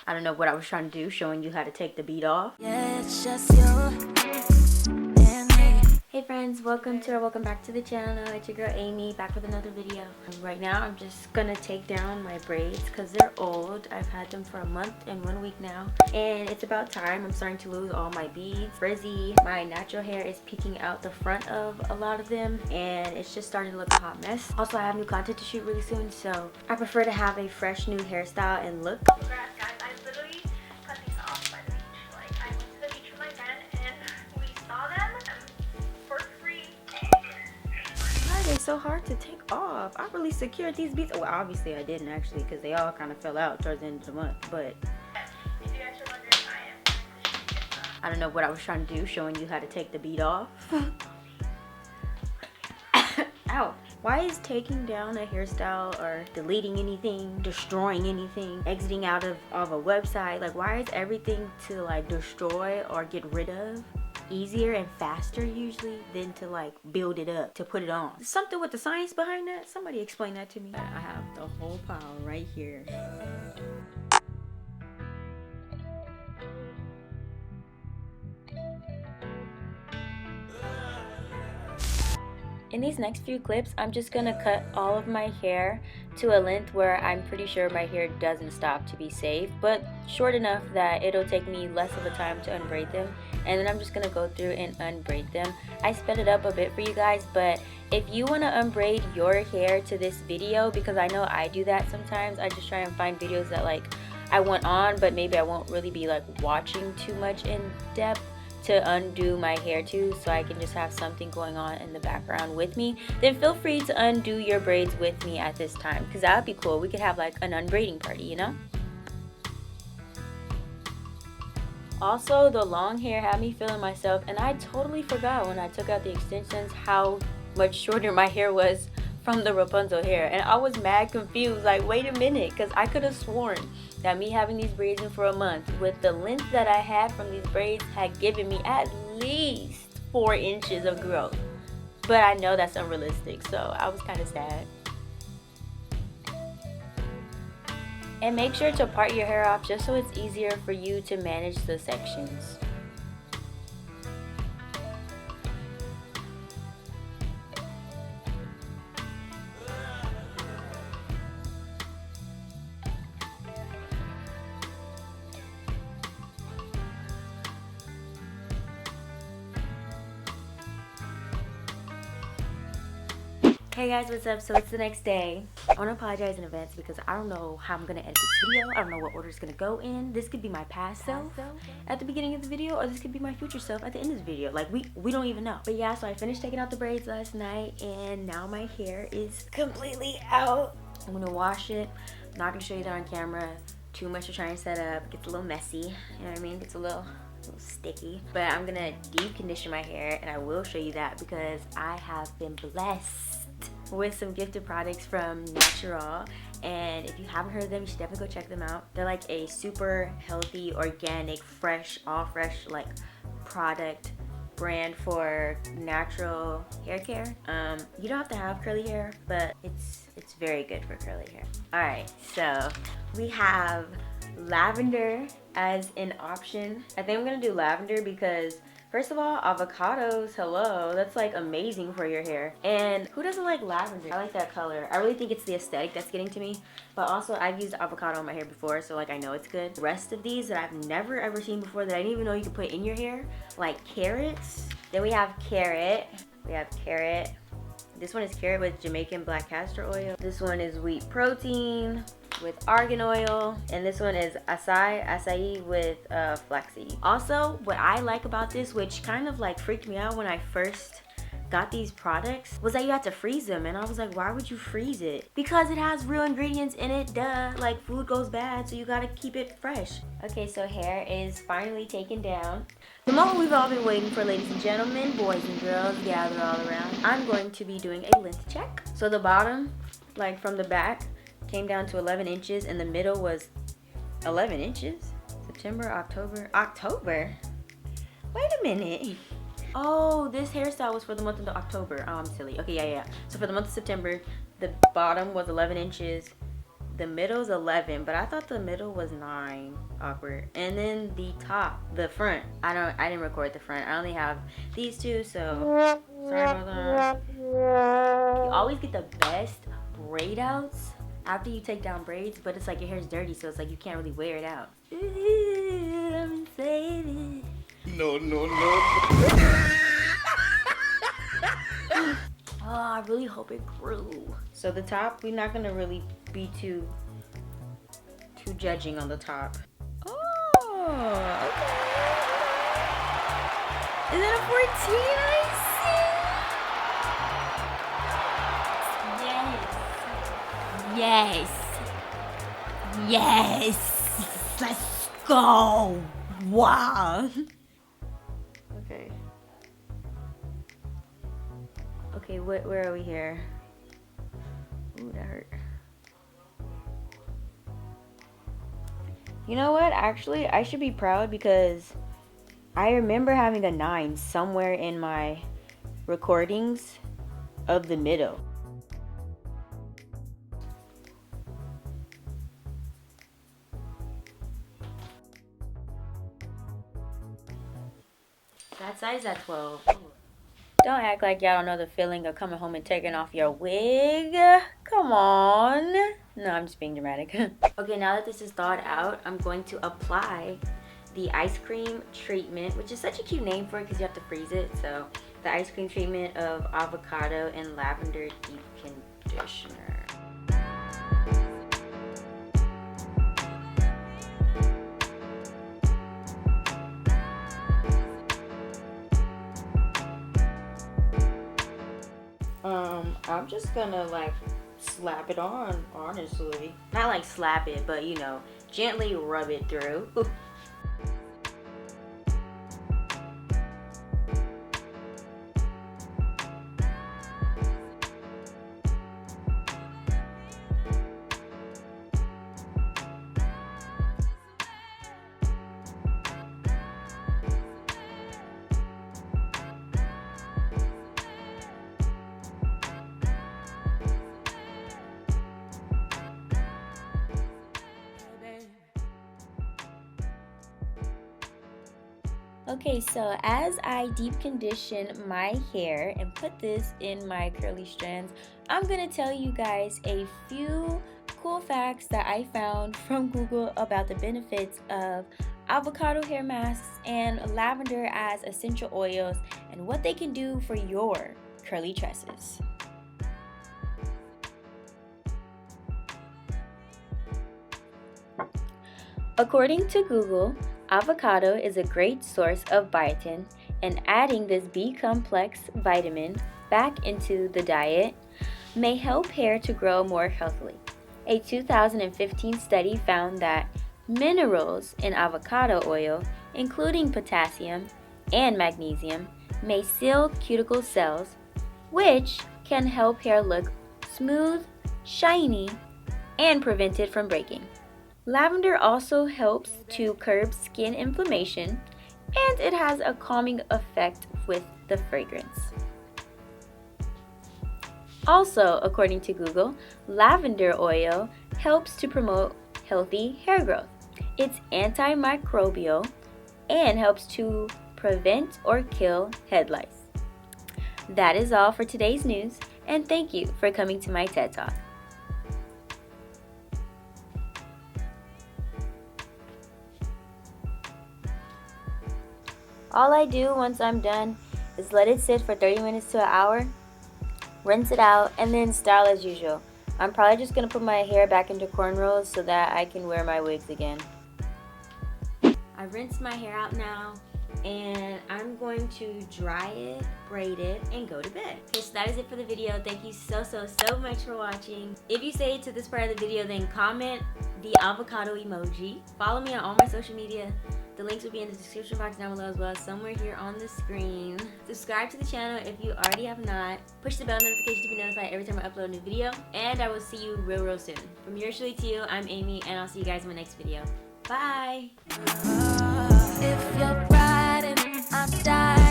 I don't know what I was trying to do, showing you how to take the bead off. Yeah, it's just you and me. Hey friends, welcome back to the channel. It's your girl Amy, back with another video. Right now I'm just gonna take down my braids because they're old. I've had them for a month and 1 week now, and it's about time. I'm starting to lose all my beads. Frizzy, my natural hair is peeking out the front of a lot of them, and it's just starting to look a hot mess. Also, I have new content to shoot really soon, so I prefer to have a fresh new hairstyle and look. Congrats, guys. I literally cut these off by the beach. Like, I went to the beach with my friend and we saw them for free. Why are they so hard to take off? I really secured these beads. Well, obviously I didn't actually, because they all kind of fell out towards the end of the month, but If you guys are wondering, I am trying to shoot this up. I don't know what I was trying to do, showing you how to take the bead off. Ow. Why is taking down a hairstyle or deleting anything, destroying anything, exiting out of a website, like why is everything to like destroy or get rid of easier and faster usually than to like build it up, to put it on? Something with the science behind that? Somebody explain that to me. I have the whole pile right here. In these next few clips, I'm just gonna cut all of my hair to a length where I'm pretty sure my hair doesn't stop to be safe, but short enough that it'll take me less of a time to unbraid them. And then I'm just gonna go through and unbraid them. I sped it up a bit for you guys, but if you wanna unbraid your hair to this video, because I know I do that sometimes, I just try and find videos that like I want on, but maybe I won't really be like watching too much in depth to undo my hair to, so I can just have something going on in the background with me, then feel free to undo your braids with me at this time, because that would be cool. We could have like an unbraiding party, you know? Also, the long hair had me feeling myself, and I totally forgot when I took out the extensions how much shorter my hair was from the Rapunzel hair, and I was mad confused, like wait a minute, because I could have sworn that me having these braids in for a month with the length that I had from these braids had given me at least 4 inches of growth, but I know that's unrealistic, so I was kind of sad. And make sure to part your hair off just so it's easier for you to manage the sections. Hey guys, what's up? So it's the next day. I want to apologize in advance because I don't know how I'm going to edit this video. I don't know what order it's going to go in. This could be my past self at the beginning of the video, or this could be my future self at the end of the video. Like we don't even know. But yeah, so I finished taking out the braids last night, and now my hair is completely out. I'm going to wash it. I'm not going to show you that on camera. Too much to try and set up. It gets a little messy. You know what I mean? It gets a little sticky. But I'm going to deep condition my hair, and I will show you that because I have been blessed with some gifted products from Natural, and if you haven't heard of them, you should definitely go check them out. They're like a super healthy, organic, fresh, all fresh like product brand for natural hair care. You don't have to have curly hair, but it's very good for curly hair. All right, so we have lavender as an option. I think I'm gonna do lavender because first of all, avocados, hello, that's like amazing for your hair. And who doesn't like lavender? I like that color. I really think it's the aesthetic that's getting to me. But also, I've used avocado in my hair before, so like I know it's good. The rest of these that I've never ever seen before that I didn't even know you could put in your hair, like carrots. Then we have carrot. This one is carrot with Jamaican black castor oil. This one is wheat protein with argan oil, and this one is acai with flaxseed. Also, what I like about this, which kind of like freaked me out when I first got these products, was that you had to freeze them, and I was like, why would you freeze it? Because it has real ingredients in it, duh. Like food goes bad, so you gotta keep it fresh. Okay, so hair is finally taken down. The moment we've all been waiting for, ladies and gentlemen, boys and girls, gather all around. I'm going to be doing a length check. So the bottom, like from the back, came down to 11 inches, and the middle was 11 inches. September, October? Wait a minute. Oh, this hairstyle was for the month of October. Oh, I'm silly. Okay, yeah. So for the month of September, the bottom was 11 inches. The middle's 11, but I thought the middle was 9. Awkward. And then the top, the front. I didn't record the front. I only have these two, so sorry about that. You always get the best braid outs after you take down braids, but it's like your hair's dirty, so it's like you can't really wear it out. Ooh, I'm excited. No. Oh, I really hope it grew. So the top, we're not gonna really be too judging on the top. Oh, okay. Is it a 14? I see. Yes. Let's go. Wow. Okay. Okay, where are we here? Ooh, that hurt. You know what? Actually, I should be proud because I remember having a 9 somewhere in my recordings of the middle. That size at 12. Don't act like y'all don't know the feeling of coming home and taking off your wig. Come on. No, I'm just being dramatic. Okay, now that this is thawed out, I'm going to apply the ice cream treatment, which is such a cute name for it because you have to freeze it. So the ice cream treatment of avocado and lavender deep conditioner. I'm just gonna like slap it on, honestly. Not like slap it, but you know, gently rub it through. Okay, so as I deep condition my hair and put this in my curly strands, I'm gonna tell you guys a few cool facts that I found from Google about the benefits of avocado hair masks and lavender as essential oils and what they can do for your curly tresses. According to Google, avocado is a great source of biotin, and adding this B-complex vitamin back into the diet may help hair to grow more healthily. A 2015 study found that minerals in avocado oil, including potassium and magnesium, may seal cuticle cells, which can help hair look smooth, shiny, and prevent it from breaking. Lavender also helps to curb skin inflammation, and it has a calming effect with the fragrance. Also, according to Google, lavender oil helps to promote healthy hair growth. It's antimicrobial and helps to prevent or kill head lice. That is all for today's news, and thank you for coming to my TED Talk. All I do once I'm done is let it sit for 30 minutes to an hour, rinse it out, and then style as usual. I'm probably just going to put my hair back into cornrows so that I can wear my wigs again. I rinsed my hair out now, and I'm going to dry it, braid it, and go to bed. Okay, so that is it for the video. Thank you so much for watching. If you stayed to this part of the video, then comment the avocado emoji. Follow me on all my social media. The links will be in the description box down below as well as somewhere here on the screen. Subscribe to the channel if you already have not. Push the bell notification to be notified every time I upload a new video. And I will see you real soon. From yours truly to you, I'm Amy, and I'll see you guys in my next video. Bye! If you're riding, I'm dying.